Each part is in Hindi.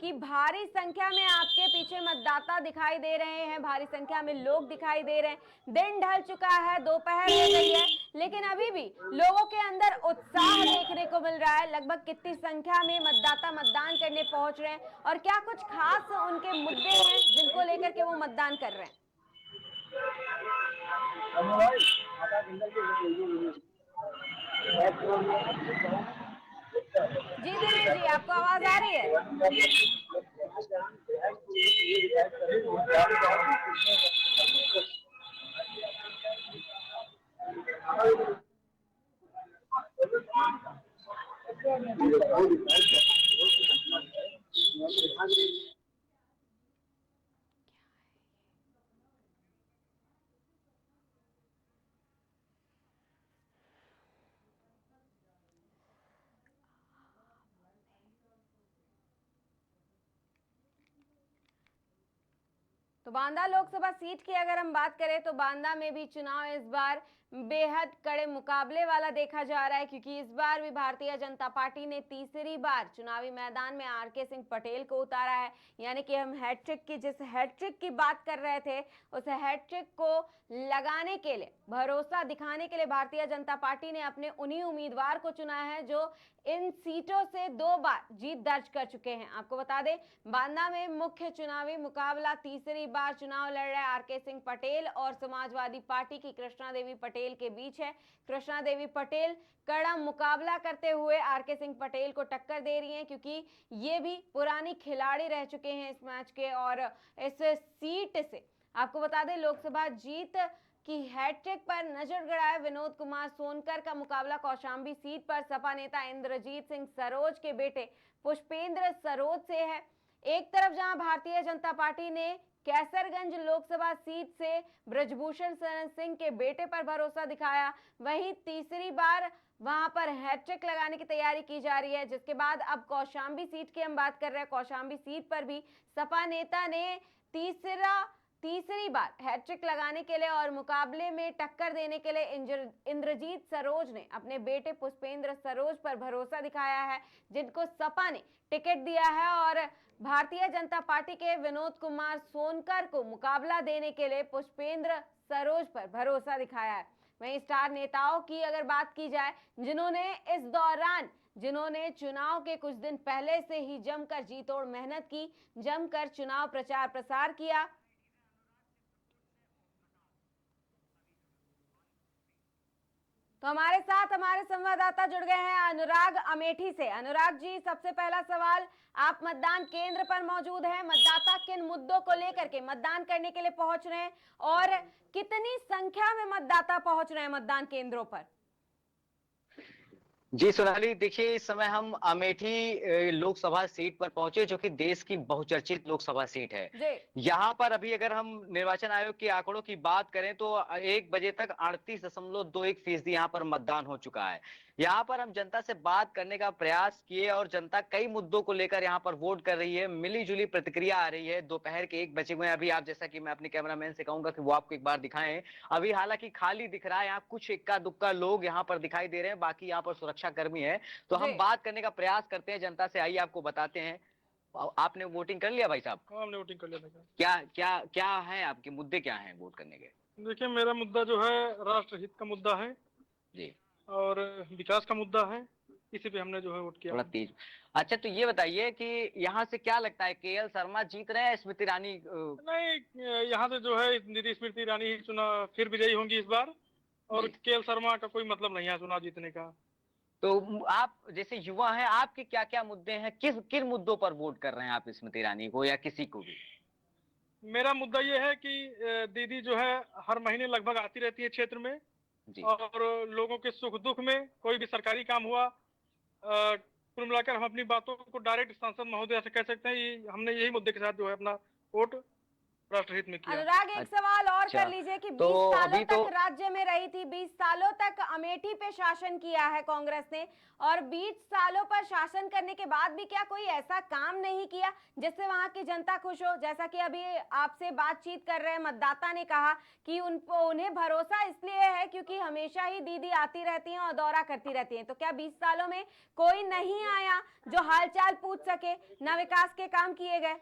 कि भारी संख्या में आपके पीछे मतदाता दिखाई दे रहे हैं, भारी संख्या में लोग दिखाई दे रहे हैं। दिन ढल चुका है, दोपहर हो गई है, लेकिन अभी भी लोगों के अंदर उत्साह देखने को मिल रहा है। लगभग कितनी संख्या में मतदाता मतदान करने पहुंच रहे हैं और क्या कुछ खास उनके मुद्दे हैं जिनको लेकर के वो मतदान कर रहे हैं। जी दिनेश जी, आपको आवाज आ रही है? तो बांदा लोकसभा सीट की अगर हम बात करें तो बांदा में भी चुनाव इस बार बेहद कड़े मुकाबले वाला देखा जा रहा है, क्योंकि इस बार भी भारतीय जनता पार्टी ने तीसरी बार चुनावी मैदान में आरके सिंह पटेल को उतारा है। यानी कि हम हैट्रिक की जिस हैट्रिक की बात कर रहे थे, उस हैट्रिक को लगाने के लिए, भरोसा दिखाने के लिए भारतीय जनता पार्टी ने अपने उन्हीं उम्मीदवार को चुना है जो इन सीटों से 2 बार जीत दर्ज कर चुके हैं। आपको बता दें, बांदा में मुख्य चुनावी मुकाबला तीसरी बार चुनाव लड़ रहे आरके सिंह पटेल और समाजवादी पार्टी की कृष्णा देवी पटेल के बीच है। कृष्णा देवी पटेल कड़ा मुकाबला करते हुए आरके सिंह पटेल को टक्कर दे रही हैं, क्योंकि ये भी पुरानी खिलाड़ी रह चुके हैं इस मैच के। और इस सीट से आपको बता दें, लोकसभा जीत की हैट्रिक पर नजर गड़ाए विनोद कुमार सोनकर का मुकाबला कौशाम्बी सीट पर सपा नेता इंद्रजीत सिंह सरोज के बेटे पुष्पेंद्र सरोज से है। एक तरफ जहां भारतीय जनता पार्टी ने कैसरगंज लोकसभा सीट से ब्रजभूषण शरण सिंह के बेटे पर भरोसा दिखाया, वहीं तीसरी बार वहां पर हैट्रिक लगाने की तैयारी की जा रही है। जिसके बाद अब कौशाम्बी सीट की हम बात कर रहे हैं, कौशाम्बी सीट पर भी सपा नेता ने तीसरी बार हैट्रिक लगाने के लिए और मुकाबले में टक्कर देने के लिए इंद्रजीत सरोज ने अपने बेटे पुष्पेंद्र सरोज पर भरोसा दिखाया है, जिनको सपा ने टिकट दिया है। और भारतीय जनता पार्टी के विनोद कुमार सोनकर को मुकाबला देने के लिए पुष्पेंद्र सरोज पर भरोसा दिखाया है। वहीं स्टार नेताओं की अगर बात की जाए, जिन्होंने चुनाव के कुछ दिन पहले से ही जमकर जी तोड़ मेहनत की, जमकर चुनाव प्रचार प्रसार किया। तो हमारे साथ हमारे संवाददाता जुड़ गए हैं अनुराग अमेठी से। अनुराग जी, सबसे पहला सवाल, आप मतदान केंद्र पर मौजूद हैं, मतदाता किन मुद्दों को लेकर के मतदान करने के लिए पहुंच रहे हैं और कितनी संख्या में मतदाता पहुंच रहे हैं मतदान केंद्रों पर? जी सोनाली, देखिए इस समय हम अमेठी लोकसभा सीट पर पहुंचे, जो कि देश की बहुचर्चित लोकसभा सीट है। जी यहाँ पर अभी अगर हम निर्वाचन आयोग के आंकड़ों की बात करें तो 1 बजे तक 38.21% यहाँ पर मतदान हो चुका है। यहाँ पर हम जनता से बात करने का प्रयास किए और जनता कई मुद्दों को लेकर यहाँ पर वोट कर रही है। मिली जुली प्रतिक्रिया आ रही है। दोपहर के 1 बजे हुए हैं अभी। आप जैसा कि मैं अपने कैमरामैन से कहूंगा कि वो आपको एक बार दिखाएं। अभी हालांकि खाली दिख रहा है, यहाँ कुछ इक्का दुक्का लोग यहाँ पर दिखाई दे रहे हैं, बाकी यहाँ पर सुरक्षा कर्मी है। तो जी हम बात करने का प्रयास करते हैं जनता से। आइए आपको बताते हैं। आपने वोटिंग कर लिया भाई साहब? हाँ, हमने वोटिंग कर लिया था। क्या क्या क्या है आपके मुद्दे, क्या हैं वोट करने के? देखिए, मेरा मुद्दा जो है राष्ट्रहित का मुद्दा है जी, और विकास का मुद्दा है। इसी पे हमने जो है वोट किया। थोड़ा तेज। अच्छा, तो ये बताइए कि यहाँ से क्या लगता है, केएल शर्मा जीत रहे हैं, स्मृति ईरानी? नहीं, यहाँ से जो है दीदी स्मृति ईरानी ही चुना फिर विजयी होंगी इस बार, और जी। केएल शर्मा का कोई मतलब नहीं है चुनाव जीतने का। तो आप जैसे युवा हैं, आपके क्या क्या मुद्दे हैं, किन मुद्दों पर वोट कर रहे हैं आप स्मृति ईरानी को या किसी को भी? मेरा मुद्दा ये है कि दीदी जो है हर महीने लगभग आती रहती है क्षेत्र में, जी। और लोगों के सुख दुख में कोई भी सरकारी काम हुआ, कुल मिलाकर हम अपनी बातों को डायरेक्ट सांसद महोदय से कह सकते हैं। हमने यही मुद्दे के साथ जो है अपना वोट राष्ट्रहित में किया। अनुराग, एक सवाल और अच्छा, कर लीजिए कि 20 तो सालों अभी तक तो राज्य में रही थी, 20 सालों तक अमेठी पे शासन किया है कांग्रेस ने, और 20 सालों पर शासन करने के बाद भी क्या कोई ऐसा काम नहीं किया जिससे वहां की जनता खुश हो? जैसा कि अभी आपसे बातचीत कर रहे मतदाता ने कहा कि उन्हें भरोसा इसलिए है क्योंकि हमेशा ही दीदी आती रहती हैं और दौरा करती रहती हैं। तो क्या 20 सालों में कोई नहीं आया जो हालचाल पूछ सके, न विकास के काम किए गए?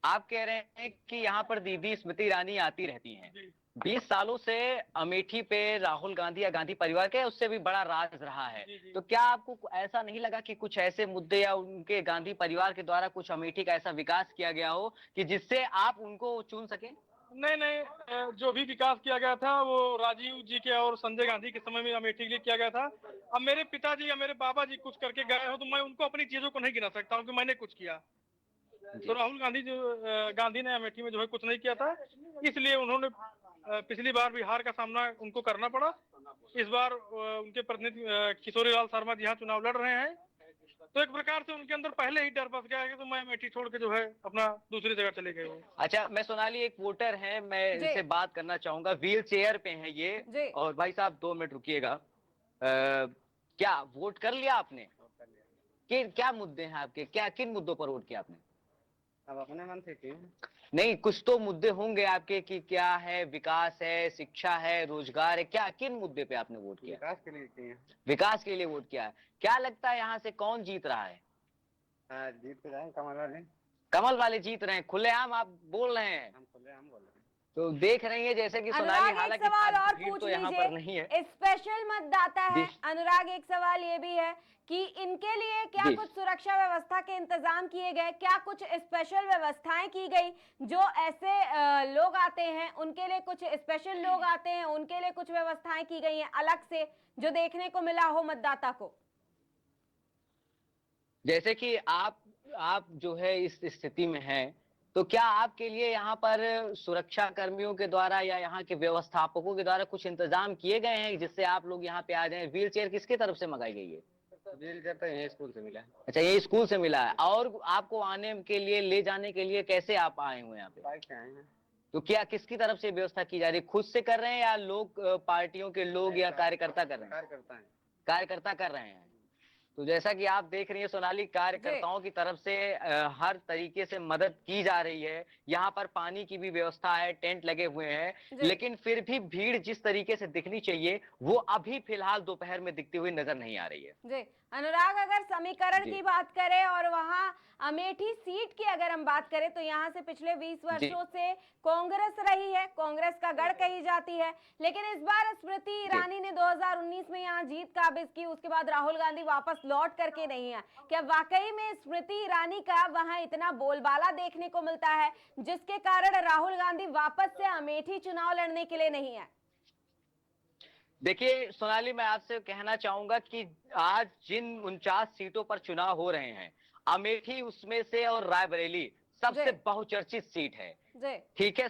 आप कह रहे हैं कि यहाँ पर दीदी स्मृति ईरानी आती रहती हैं। 20 सालों से अमेठी पे राहुल गांधी या गांधी परिवार के उससे भी बड़ा राज रहा है। तो क्या आपको ऐसा नहीं लगा कि कुछ ऐसे मुद्दे या उनके गांधी परिवार के द्वारा कुछ अमेठी का ऐसा विकास किया गया हो कि जिससे आप उनको चुन सके? नहीं नहीं, जो भी विकास किया गया था वो राजीव जी के और संजय गांधी के समय में अमेठी के लिए किया गया था। अब मेरे पिताजी या मेरे बाबा जी कुछ करके गए हो तो मैं उनको अपनी चीजों को नहीं गिना सकता हूँ कि मैंने कुछ किया। तो राहुल गांधी गांधी ने अमेठी में जो है कुछ नहीं किया था, इसलिए उन्होंने पिछली बार भी हार का सामना उनको करना पड़ा। इस बार उनके प्रतिनिधि किशोरीलाल शर्मा जी यहाँ चुनाव लड़ रहे हैं, तो एक प्रकार से उनके अंदर पहले ही डर बस गया है कि तो मैं अमेठी छोड़ के जो है अपना दूसरी जगह चले गए हो। अच्छा, मैं सोनाली एक वोटर है, मैं इनसे बात करना चाहूंगा। व्हील चेयर पे हैं ये, और भाई साहब 2 मिनट रुकिएगा। क्या वोट कर लिया आपने? क्या मुद्दे हैं आपके, क्या किन मुद्दों पर वोट किया आपने? अब अपने मन से किए। नहीं, कुछ तो मुद्दे होंगे आपके कि क्या है, विकास है, शिक्षा है, रोजगार है, क्या किन मुद्दे पे आपने वोट किया? विकास के लिए किए। विकास के लिए वोट किया है। क्या लगता है यहाँ से कौन जीत रहा है? जीत रहे हैं कमल वाले। कमल वाले जीत रहे हैं, खुलेआम आप बोल रहे हैं। हम खुलेआम बोल रहे हैं। तो देख रही है जैसे कि सोनाली, अनुराग, एक हालांकि सवाल और भीड़ पूछ तो यहाँ पर नहीं है। लीजिए, स्पेशल मतदाता है अनुराग, एक सवाल ये भी है कि इनके लिए क्या कुछ सुरक्षा व्यवस्था के इंतजाम किए गए? क्या कुछ स्पेशल व्यवस्थाएं की गई? जो ऐसे लोग आते हैं उनके लिए कुछ स्पेशल लोग आते हैं, उनके लिए कुछ व्यवस्थाएं की गई हैं अलग से जो देखने को मिला हो मतदाता को? जैसे कि आप जो है इस स्थिति में हैं, तो क्या आपके लिए यहाँ पर सुरक्षा कर्मियों के द्वारा या यहाँ के व्यवस्थापकों के द्वारा कुछ इंतजाम किए गए हैं जिससे आप लोग यहाँ पे आ जाएं? व्हील चेयर किसकी तरफ से मंगाई गई है? व्हील चेयर तो यही स्कूल से मिला है। अच्छा, ये स्कूल से मिला है। और आपको आने के लिए, ले जाने के लिए कैसे आप आए हुए यहाँ पे? बाइक से आए हैं। तो क्या किसकी तरफ से व्यवस्था की जा रही है? खुद से कर रहे हैं या लोग, पार्टियों के लोग या कार्यकर्ता कर रहे हैं? कार्यकर्ता कर रहे हैं। तो जैसा कि आप देख रही हैं सोनाली, कार्यकर्ताओं की तरफ से हर तरीके से मदद की जा रही है। यहाँ पर पानी की भी व्यवस्था है, टेंट लगे हुए हैं, लेकिन फिर भी भीड़ जिस तरीके से दिखनी चाहिए वो अभी फिलहाल दोपहर में दिखती हुई नजर नहीं आ रही है। जी अनुराग, अगर समीकरण की बात करें और वहां अमेठी सीट की अगर हम बात करें तो यहाँ से पिछले 20 वर्षों से कांग्रेस रही है, कांग्रेस का गढ़ कही जाती है। लेकिन इस बार स्मृति ईरानी ने 2019 में यहाँ जीत काबिज की, उसके बाद राहुल गांधी वापस लौट करके नहीं है। क्या वाकई में स्मृति ईरानी का वहां इतना बोलबाला देखने को मिलता है जिसके कारण राहुल गांधी वापस से अमेठी चुनाव लड़ने के लिए नहीं है? देखिए सोनाली, मैं आपसे कहना चाहूंगा कि आज जिन 49 सीटों पर चुनाव हो रहे हैं, अमेठी उसमें से और रायबरेली सबसे बहुचर्चित सीट है। ठीक है,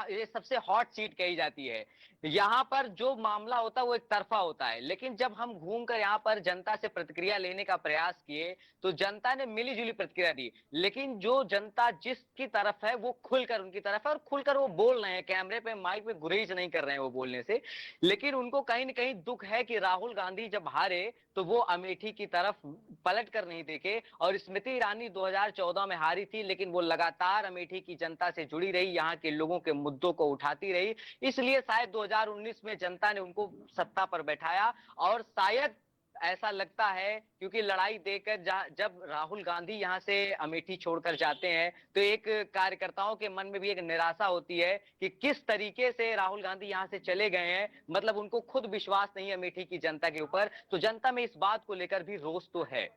ये सबसे हॉट सीट कही जाती है। यहाँ पर जो मामला होता है वो एक तरफा होता है, लेकिन जब हम घूमकर यहाँ पर जनता से प्रतिक्रिया लेने का प्रयास किए तो जनता ने मिली जुली प्रतिक्रिया दी। लेकिन जो जनता जिसकी तरफ है वो खुलकर उनकी तरफ है और खुलकर वो बोल रहे हैं, कैमरे पे माइक पे गुरेज नहीं कर रहे हैं वो बोलने से। लेकिन उनको कहीं न कहीं दुख है कि राहुल गांधी जब हारे तो वो अमेठी की तरफ पलट कर नहीं देखे। और स्मृति ईरानी 2014 में हारी थी, लेकिन वो लगातार अमेठी की जनता से जुड़ी रही, यहाँ के लोगों के मुद्दों को उठाती रही। इसलिए शायद 2019 में जनता ने उनको सत्ता पर बैठाया। और शायद ऐसा लगता है क्योंकि लड़ाई देकर जब राहुल गांधी यहाँ से अमेठी छोड़कर जाते हैं तो एक कार्यकर्ताओं के मन में भी एक निराशा होती है कि किस तरीके से राहुल गांधी यहाँ से चले गए हैं। मतलब उनको खुद विश्वास नहीं है अमेठी की जनता के ऊपर। तो जनता में इस बात को लेकर भी रोष तो है,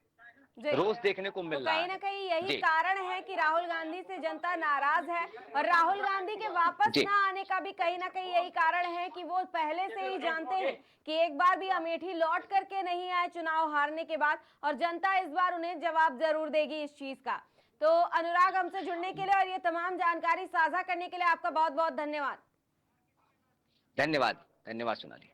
रोज देखने को मिल रहा है। कहीं ना कहीं यही कारण है कि राहुल गांधी से जनता नाराज है, और राहुल गांधी के वापस ना आने का भी कहीं ना कहीं यही कारण है कि वो पहले से ही जानते हैं कि एक बार भी अमेठी लौट करके नहीं आए चुनाव हारने के बाद, और जनता इस बार उन्हें जवाब जरूर देगी इस चीज का। तो अनुराग, हमसे जुड़ने के लिए और ये तमाम जानकारी साझा करने के लिए आपका बहुत बहुत धन्यवाद। धन्यवाद। धन्यवाद सोनाली।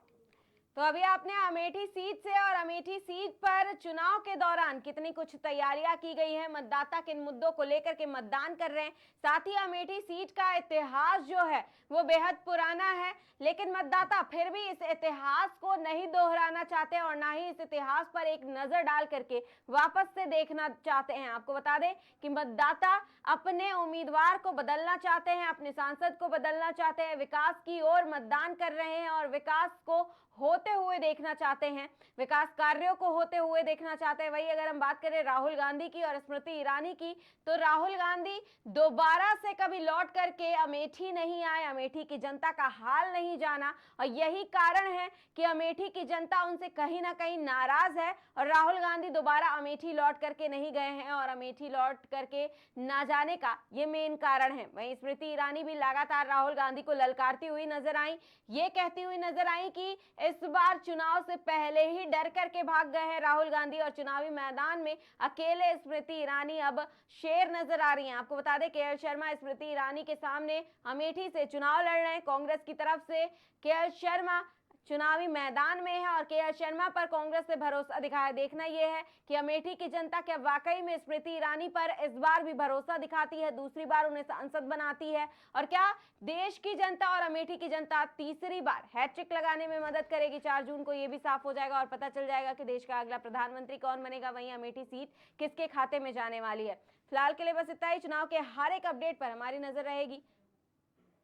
तो अभी आपने अमेठी सीट से और अमेठी सीट पर चुनाव के दौरान कितनी कुछ तैयारियां की गई है, मतदाता किन मुद्दों को लेकर के मतदान कर रहे हैं। साथ ही अमेठी सीट का इतिहास जो है वो बेहद पुराना है, लेकिन मतदाता फिर भी इस इतिहास को नहीं दोहराना चाहते और ना ही इस इतिहास पर एक नजर डाल करके वापस से देखना चाहते हैं। आपको बता दें कि मतदाता अपने उम्मीदवार को बदलना चाहते हैं, अपने सांसद को बदलना चाहते हैं, विकास की ओर मतदान कर रहे हैं और विकास को होते हुए देखना चाहते हैं, विकास कार्यों को होते हुए देखना चाहते हैं। वही अगर हम बात करें राहुल गांधी की और स्मृति ईरानी की, तो राहुल गांधी दोबारा से कभी लौट करके अमेठी नहीं आए, अमेठी की जनता का हाल नहीं जाना और यही कारण है कि अमेठी की जनता उनसे कहीं ना कहीं नाराज है और राहुल गांधी दोबारा अमेठी लौट करके नहीं गए हैं और अमेठी लौट करके ना जाने का ये मेन कारण है। वहीं स्मृति ईरानी भी लगातार राहुल गांधी को ललकारती हुई नजर आई, ये कहती हुई नजर आई कि इस बार चुनाव से पहले ही डर करके भाग गए हैं राहुल गांधी और चुनावी मैदान में अकेले स्मृति ईरानी अब शेर नजर आ रही हैं। आपको बता दें के.एल. शर्मा स्मृति ईरानी के सामने अमेठी से चुनाव लड़ रहे हैं। कांग्रेस की तरफ से के.एल. शर्मा चुनावी मैदान में है और के.एल. शर्मा पर कांग्रेस से भरोसा दिखाया। देखना यह है कि अमेठी की जनता क्या वाकई में स्मृति ईरानी पर इस बार भी भरोसा दिखाती है, दूसरी बार उन्हें सांसद बनाती है और क्या देश की जनता और अमेठी की जनता तीसरी बार हैट्रिक लगाने में मदद करेगी। 4 जून को यह भी साफ हो जाएगा और पता चल जाएगा कि देश का अगला प्रधानमंत्री कौन बनेगा। वहीं अमेठी सीट किसके खाते में जाने वाली है। फिलहाल के लिए बस इतना ही। चुनाव के हर एक अपडेट पर हमारी नजर रहेगी।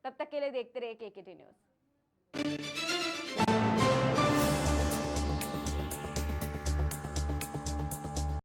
तब तक के लिए देखते रहिए KKT न्यूज।